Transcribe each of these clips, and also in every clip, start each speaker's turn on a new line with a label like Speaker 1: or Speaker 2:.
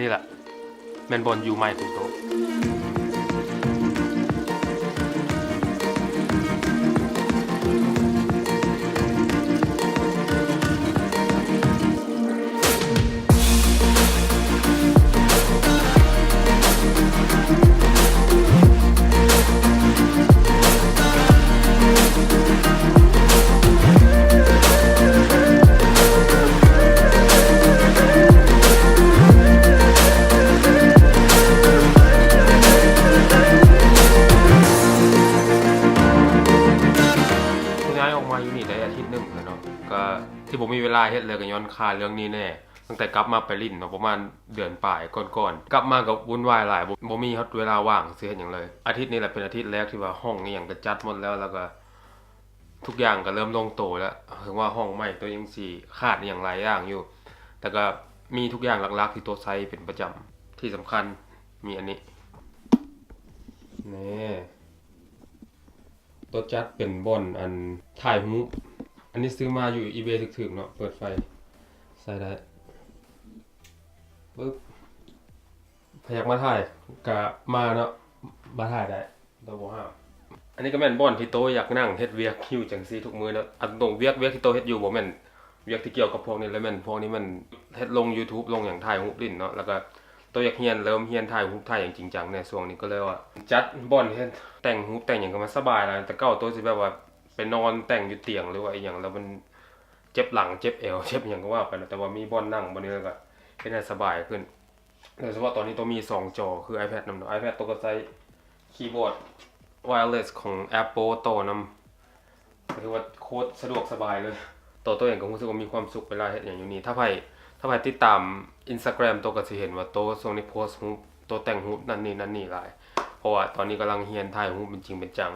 Speaker 1: นี้แหละแมนบอลยูไมของโตก็ที่ผมมีเวลาเฮ็ดเลยก็ย้อนค่าเรื่องนี้แน่ตั้งแต่กลับมาไปลิ้นเนาะประมาณเดือนปลายก่อนๆกลับมาก็วุ่นวายหลายบ่มีเวลาว่างสิเฮ็ดหยังเลยอาทิตย์นี้แหละเป็นอาทิตย์แรกที่ว่าห้องนี่หยังก็จัดหมดแล้วก็ทุกอย่างก็เริ่มลงโตแล้วถึงว่าห้องใหม่ตัวยังสิขาดอย่างหลายอย่างอยู่แต่ก็มีทุกอย่างหลักๆที่ตัวใช้เป็นประจำที่สำคัญมีอันนี้นี่ตัวจัดเป็นบ่อนอันถ่ายรูปอันนี้ซื้อมาอยู่ eBay ถึกๆเนาะเปิดไฟใส่ได้ปึ๊บพยักมาถ่ายกะมาเนาะมาถ่ายได้ตัวบ่ห้ามอันนี้ก็แม่นบ่อนที่โตอยากนั่งเฮ็ดเวียกอยู่จังซี่ทุกมื้อเนาะอันตรงเวียกที่โตเฮ็ดอยู่บ่แม่นเวียกที่เกี่ยวกับพวกนี้แล้วแม่นพวกนี้มันเฮ็ดลง YouTube ลงหยังถ่ายรูปลิ้นเนาะแล้วก็โตอยากเริ่มเรียนถ่ายรูปถ่ายอย่างจริงจังในช่วงนี้ก็เลยว่าจัดบ่อนเฮ็ดแต่งรูปแต่งหยังก็มันสบายแล้วแต่เก่าโตสิแบบว่าไปนอนแต่งอยู่เตียงหรือว่าอย่างแล้วมันเจ็บหลังเจ็บเอวเจ็บอย่างก็ว่าไปแต่ว่ามีบอลนั่งบนนี้แล้วก็ให้สบายขึ้นโดยเฉพาะตอนนี้ตัวมี2จอคือ iPad นำเนาะ iPad ตัวก็ใช้คีย์บอร์ด wireless ของ Apple โตนำก็คือว่าโคตรสะดวกสบายเลยตัวเองก็รู้สึกว่ามีความสุขเวลาเฮ็ดอย่างอยู่นี้ถ้าไผติดตาม Instagram ตัวก็สิเห็นว่าตัวช่วงนี้โพสต์รูปตัวแต่งรูปนั่นนี่หลายเพราะว่าตอนนี้กำลังเรียนถ่ายรูปเป็นจริงเป็นจัง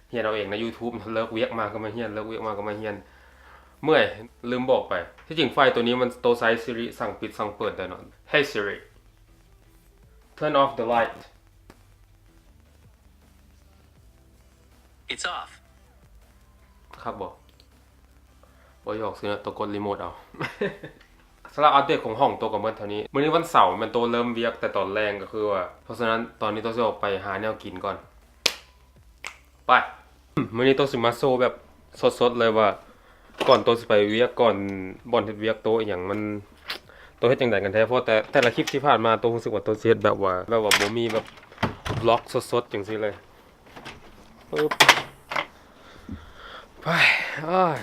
Speaker 1: เฮียนเอาเองใน YouTube เลิกเวียกมาก็มาเฮียนเลิกเวียกมาก็มาเฮียนเมื่อยลืมบอกไปที่จริงไฟตัวนี้มันโตไซส์ Siri สั่งปิดสั่งเปิดได้เนาะ Hey Siri turn off the light
Speaker 2: It's off
Speaker 1: ครับบอกหยอกซื้อตัวกดรีโมทเอา สำหรับอัปเดตของห้องตัวกับเมื่อเท่านี้มื้อนี้วันเสาร์มันตัวเริ่มเวียกแต่ตอนแรงก็คือว่าเพราะฉะนั้นตอนนี้ตัวจะออกไปหาแนวกินก่อนไปมื้อนี้ตัวสิมาโซแบบสดๆเลยว่าก่อนตัวสิไปเวียกก่อนบ่อนเฮ็ดเวียกโตอีหยังมันตัวเฮ็ดจังได๋กันแท้เพราะแต่ละคลิปที่ผ่านมาตัวรู้สึกว่าตัวเฮ็ดแบบว่าบ่มีแบบบล็อกสดๆจังซี่เลยปึ๊บไปอ้าย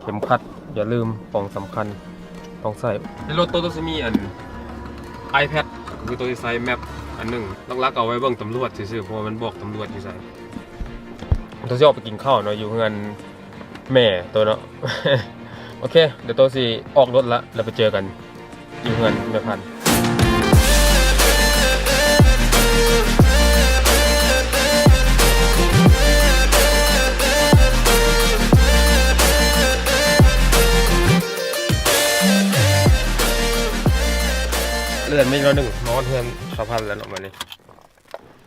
Speaker 1: เข็มขัดอย่าลืมของสำคัญต้องใส่ในรถตัวจะมีอัน iPad คือตัวที่ใช้แมปอันหนึ่งลักๆเอาไว้เบิ่งตำรวจซื่อๆเพราะมันบอกตำรวจอยู่ใส่ตัวจะออกไปกินข้าวเนาะอยู่เฮือนแม่ตัวเนาะ โอเคเดี๋ยวตัวสิออกรถละแล้วไปเจอกันอยู่เฮือนแม่พันเลื่อนไม่รอหนึ่งนอนเพื่อนชาวพันแล้วเนาะมาเนี่ย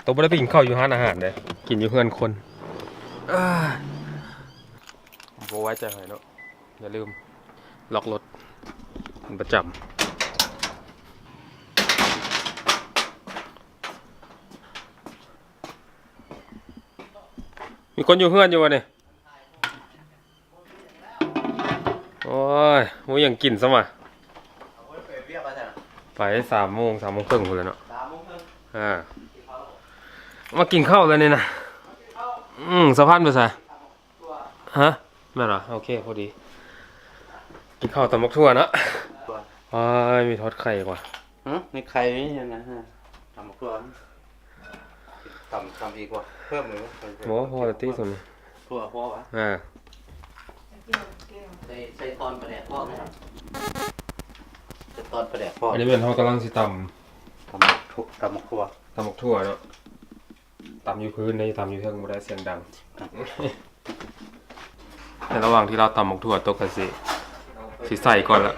Speaker 1: ตัวไม่ได้ไปกินข้าวอยู่ร้านอาหารเลยกินอยู่เพื่อนคนโบไว้ใจหน่อยเนาะอย่าลืมล็อกรถเป็นประจำมีคนอยู่เพื่อนอยู่วะเนี่ยโอ้ยมูยังกินซะมาไป3 โมงครึ่งเลยเนาะมากินข้าวเลยเนี่ยนะสะพานไปใส่ฮะไม่หรอโอเคพอดีกินข้าวตำบักทั่วเนาะมีทอดไข่กว่า
Speaker 3: มีไข่นี่ยังไงฮะตำบักทั่วทำอีกว่าเพิ่มเลย
Speaker 1: หมูพอตีสุด
Speaker 3: ทั่วพอวะใส่ตอนประเดี๋ยวพอไหมตอนประเดี๋ยวพ่อ
Speaker 1: อันนี้เป็นเขากำลังสิต
Speaker 3: ำหมกทั่ว
Speaker 1: เนาะตำอยู่พื้นในตำอยู่เทิงบ่ได้เสียงดังในระหว่างที่เราตำหมกทั่วตกกระสิใส่ก่อนละ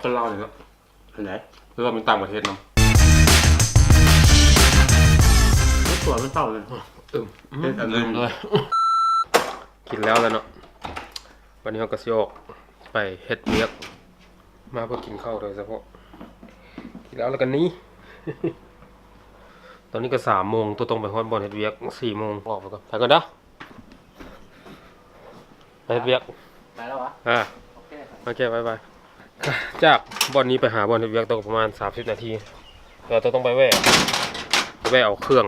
Speaker 1: คนลาวนี่เนาะ
Speaker 3: อันไหน
Speaker 1: หรือว่าเป็นต่างประเทศเนาะ
Speaker 3: ตัวมันเศร้าเลยเป็นอันนึง
Speaker 1: เลยกินแล้วเนาะวันนี้เราก็สิออกไปเฮ็ดเวียกมาเพื่อกินข้าวโดยเฉพาะกินแล้วกันนี้ ตอนนี้ก็3 โมงตัวตรงไปฮอดบ่อนเฮ็ดเวียก4 โมงออกไปก่อนไปก่อนเด้อไปเฮ็ดเวียก
Speaker 3: ไปแล้ววะ
Speaker 1: โอเคบ๊ายบายจากบ่อนนี้ไปหาบ่อนเฮ็ดเวียกตกประมาณ30 นาทีเราต้องไปแวะเอาเครื่อง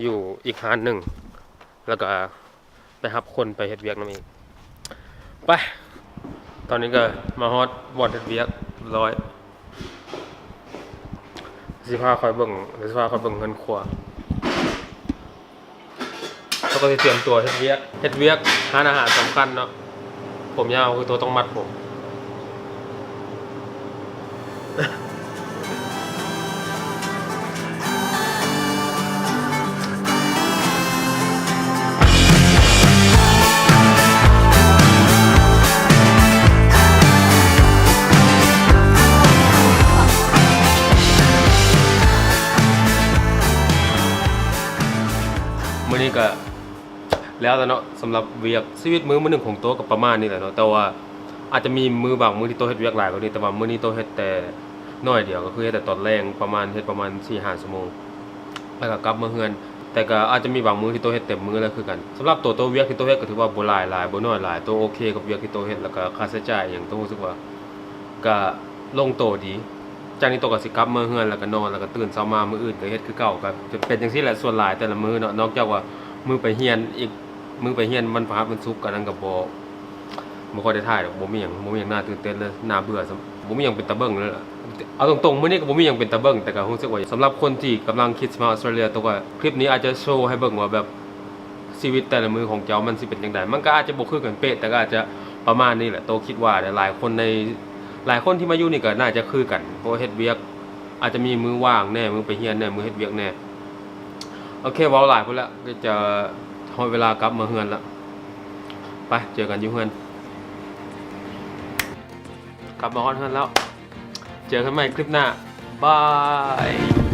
Speaker 1: อยู่อีกร้านหนึ่งแล้วก็ไปรับคนไปเฮ็ดเวียกนั่นเองไปตอนนี้ก็มาฮอดบ่อนเฮ็ดเวียกร้อยสิพาคอยเบิ่งเงินครัวแล้วก็สิเตรียมตัวเฮ็ดเวียกร้านอาหารสำคัญเนาะผมยาวคือตัวต้องมัดผมมื้อนี้ก็แล้วเนาะสำหรับเวียกชีวิตมื้อหนึ่งของโต๊ะก็ประมาณนี้แหละเนาะแต่ว่าอาจจะมีบางมื้อที่โต๊ะเฮ็ดเวียกหลายกว่านี้แต่ว่ามื้อนี้โต๊ะเฮ็ดแต่น้อยเดียวก็คือเฮ็ดแต่ตอนแรงประมาณ 4-5 ชั่วโมงแล้วก็กลับมาเฮือนแต่ก็อาจจะมีบางมื้อที่โต๊ะเฮ็ดเต็มมื้อแล้วคือกันสำหรับโต๊ะเวียกที่โต๊ะเฮ็ดก็ถือว่าบ่หลายบ่น้อยหลายโต๊ะโอเคกับเวียกที่โต๊ะเฮ็ดแล้วก็ค่าใช้จ่ายหยังโต๊ะรู้สึกว่าก็ลงโต๊ะดีจากนี้โต๊ะก็สิกลับมาเฮือนแล้วก็นอนแล้วก็ตื่นเช้ามามื้ออื่นก็เฮ็ดคือเก่าก็จะเป็นจังซี่แหละส่วนหลายแต่ละมื้อเนาะนอกจากว่ามื้อไปเฮียนอีกมื้อไปเฮียนมันพฤหัสมันศุกร์ก็นั่นก็บ่ค่อยได้ถ่ายดอกบ่มีหยังน่าตื่นเต้นเลยน่าเบื่อบ่มีหยังเป็นตาเบิ่งเลยเอาตรงๆมื้อนี้ก็บ่มีหยังเป็นตาเบิ่งแต่ก็รู้สึกว่าสำหรับคนที่กำลังคิดสิมาออสเตรเลียตัวก็คลิปนี้อาจจะโชว์ให้เบิ่งว่าแบบชีวิตแต่ละมื้อของเจ้ามันสิเป็นจังไดมันก็อาจจะบ่คือกันเป๊ะแต่ก็อาจจะประมาณนี้แหละโตคิดว่าหลายคนที่มาอยู่นี่ก็น่าจะคือกันเพราะเฮ็ดเวียกอาจจะมีมื้อว่างแน่มื้อไปเฮียนแน่มื้อเฮ็ดเวียกแน่โอเคเว้าหลายพุ่นละก็จะฮอดเวลากลับมาเฮือนละไปเจอกันอยู่เฮือนกลับมาฮอดเฮือนแล้วเจอกันใหม่คลิปหน้าบาย